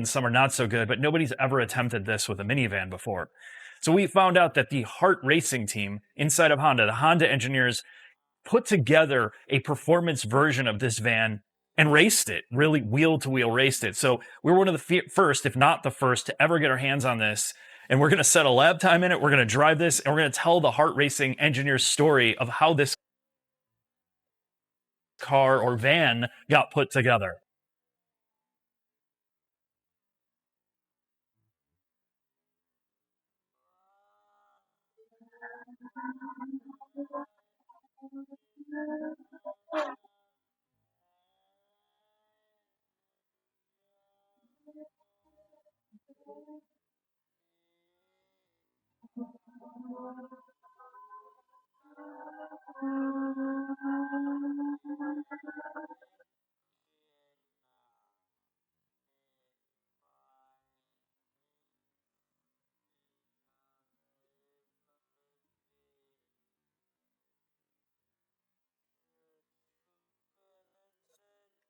and some are not so good, but nobody's ever attempted this with a minivan before. So we found out that the HART Racing team inside of Honda, the Honda engineers, put together a performance version of this van and raced it, really wheel to wheel raced it. So we're one of the first, if not the first, to ever get our hands on this. And we're going to set a lap time in it. We're going to drive this, and we're going to tell the HART Racing engineer's story of how this car or van got put together.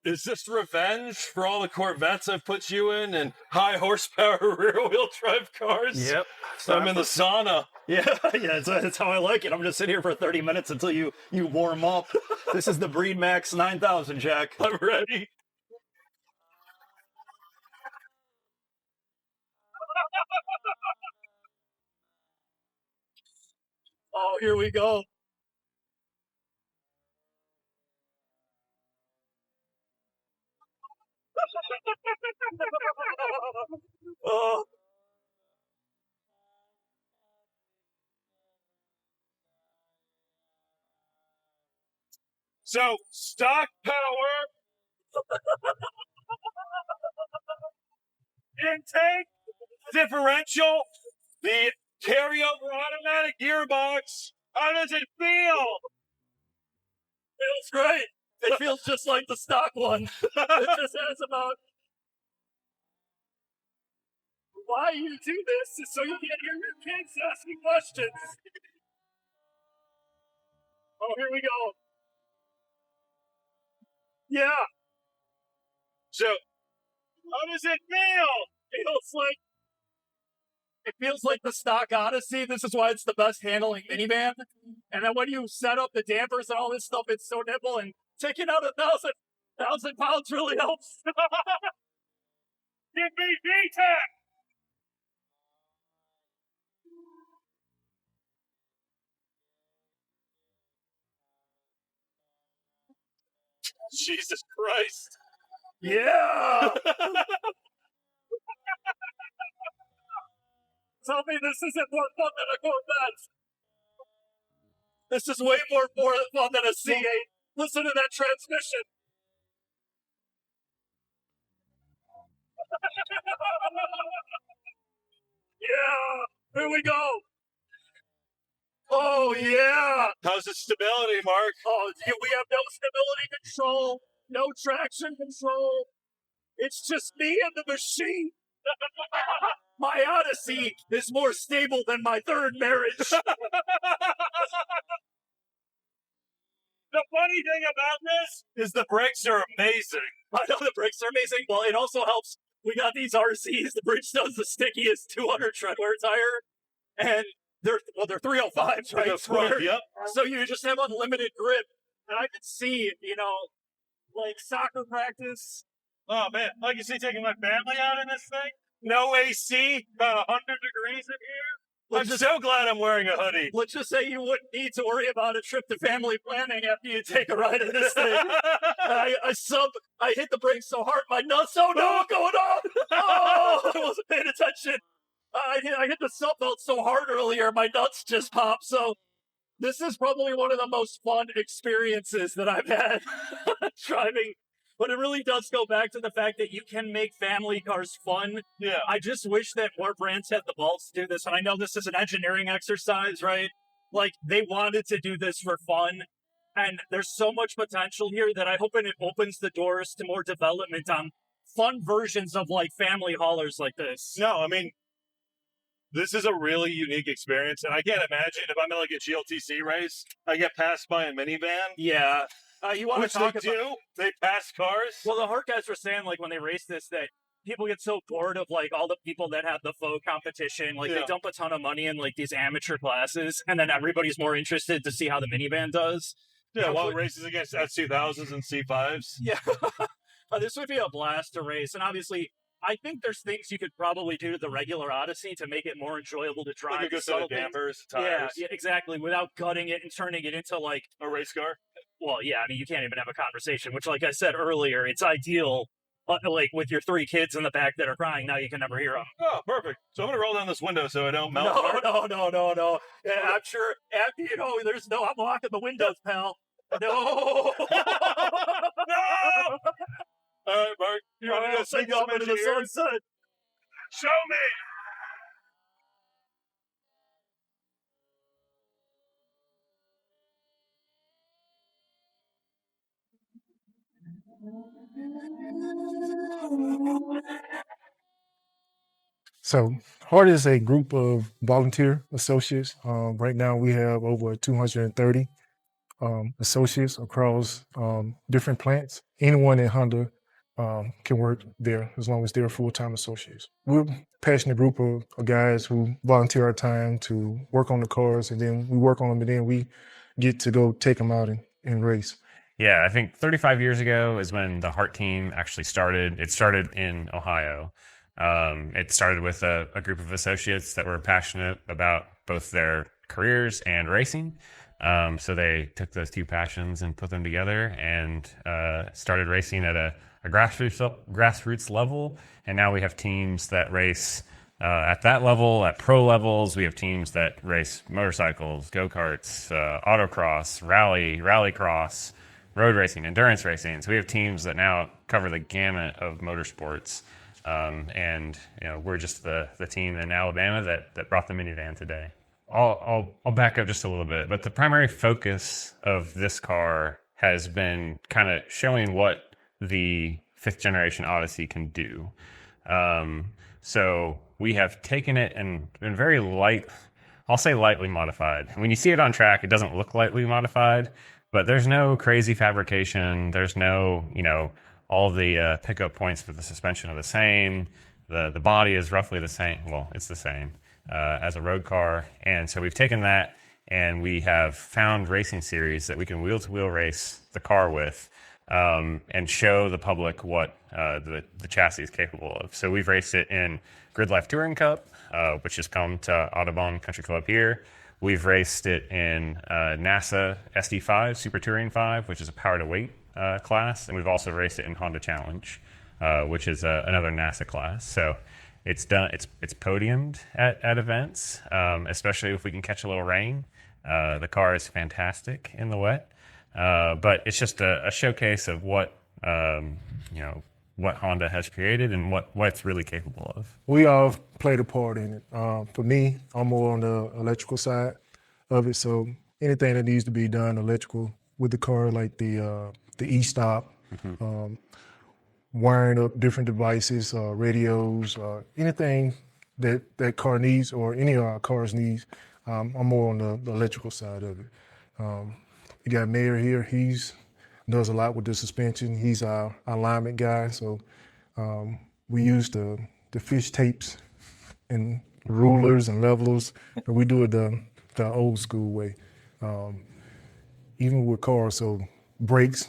Is this revenge for all the Corvettes I've put you in and high horsepower rear wheel drive cars? Yep. I'm in the sauna. Yeah, that's how I like it. I'm just sitting here for 30 minutes until you warm up. This is the Breed Max 9000, Jack. I'm ready. Oh, here we go. Oh. So, stock power, intake, differential, the carryover automatic gearbox. How does it feel? Feels great. It feels just like the stock one. It just has about... Why you do this is so you can hear your kids asking questions. Oh, here we go. Yeah. So, how does it feel? It feels like the stock Odyssey. This is why it's the best handling minivan. And then when you set up the dampers and all this stuff, it's so nimble, and taking out 1,000 pounds really helps. Give me VTEC! Jesus Christ. Yeah! Tell me this isn't more fun than a Corvette. This is way more fun than a C8. Listen to that transmission. Yeah, here we go. Oh, yeah. How's the stability, Mark? Oh, we have no stability control, no traction control. It's just me and the machine. My Odyssey is more stable than my third marriage. The funny thing about this is the brakes are amazing. I know the brakes are amazing. Well, it also helps. We got these RCs. The Bridgestone's the stickiest 200 treadwear tire, and they're 305s, right? The front, yep. So you just have unlimited grip. And I could see, like soccer practice. Oh, man. I can see taking my family out in this thing. No AC, about 100 degrees in here. I'm so glad I'm wearing a hoodie. Let's just say you wouldn't need to worry about a trip to family planning after you take a ride in this thing. I hit the brakes so hard, my nuts, oh no, what's going on? Oh, I wasn't paying attention. I hit the sub belt so hard earlier, my nuts just popped. So this is probably one of the most fun experiences that I've had driving. But it really does go back to the fact that you can make family cars fun. Yeah. I just wish that more brands had the balls to do this. And I know this is an engineering exercise, right? Like, they wanted to do this for fun. And there's so much potential here that I hope it opens the doors to more development on fun versions of, like, family haulers like this. No, I mean, this is a really unique experience. And I can't imagine if I'm in, like, a GLTC race, I get passed by a minivan. Yeah. You want Which to talk they about... do? They pass cars? Well, the HART guys were saying, like, when they raced this, that people get so bored of like all the people that have the faux competition. Like they Yeah. dump a ton of money in like these amateur classes, and then everybody's more interested to see how the minivan does. Yeah, while it races against S2000s and C5s. Yeah, this would be a blast to race, and obviously, I think there's things you could probably do to the regular Odyssey to make it more enjoyable to drive. Like a good set subtle of things. dampers, Yeah, tires, yeah, exactly. Without gutting it and turning it into like, a race car. well, yeah. I mean, you can't even have a conversation. Which, like I said earlier, it's ideal. Like with your 3 kids in the back that are crying, now you can never hear them. Oh, perfect. So I'm going to roll down this window so I don't melt. No. Yeah, I'm sure. After I'm locking the windows, pal. No. No! All right, Mark. You want to go send sneak you some off into the engineering? sunset. Show me! So HART is a group of volunteer associates. Right now we have over 230 associates across different plants. Anyone in Honda can work there as long as they're full-time associates. We're a passionate group of guys who volunteer our time to work on the cars, and then we work on them, and then we get to go take them out and race. Yeah, I think 35 years ago is when the HART team actually started. It started in Ohio. It started with a group of associates that were passionate about both their careers and racing. So they took those 2 passions and put them together and started racing at a grassroots level. And now we have teams that race at that level, at pro levels. We have teams that race motorcycles, go-karts, autocross, rallycross, road racing, endurance racing. So we have teams that now cover the gamut of motorsports. And we're just the team in Alabama that brought the minivan today. I'll back up just a little bit, but the primary focus of this car has been kind of showing what the 5th generation Odyssey can do. So we have taken it and been very I'll say lightly modified. When you see it on track, it doesn't look lightly modified, but there's no crazy fabrication. There's no, all the pickup points for the suspension are the same. The body is roughly the same. Well, it's the same as a road car. And so we've taken that and we have found racing series that we can wheel-to-wheel race the car with and show the public what the chassis is capable of. So we've raced it in GridLife Touring Cup, which has come to Audubon Country Club here. We've raced it in NASA SD5, Super Touring 5, which is a power-to-weight class, and we've also raced it in Honda Challenge, which is another NASA class. So it's podiumed at events, especially if we can catch a little rain. The car is fantastic in the wet, but it's just a showcase of what Honda has created and what it's really capable of. We all played a part in it. For me, I'm more on the electrical side of it, so anything that needs to be done electrical with the car, like the e-stop, wiring up different devices, radios, anything that car needs or any of our cars needs, I'm more on the electrical side of it. We got Mayor here. He's does a lot with the suspension. He's our alignment guy, so we use the fish tapes and rulers and levelers, but we do it the old school way. Even with cars, so brakes,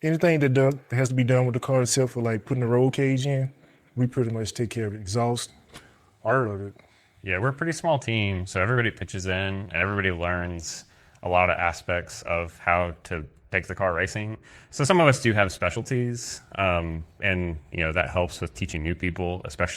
anything that has to be done with the car itself, for like putting the roll cage in, we pretty much take care of it. Exhaust, all of it. Yeah, we're a pretty small team, so everybody pitches in and everybody learns a lot of aspects of how to take the car racing. So some of us do have specialties, and that helps with teaching new people, especially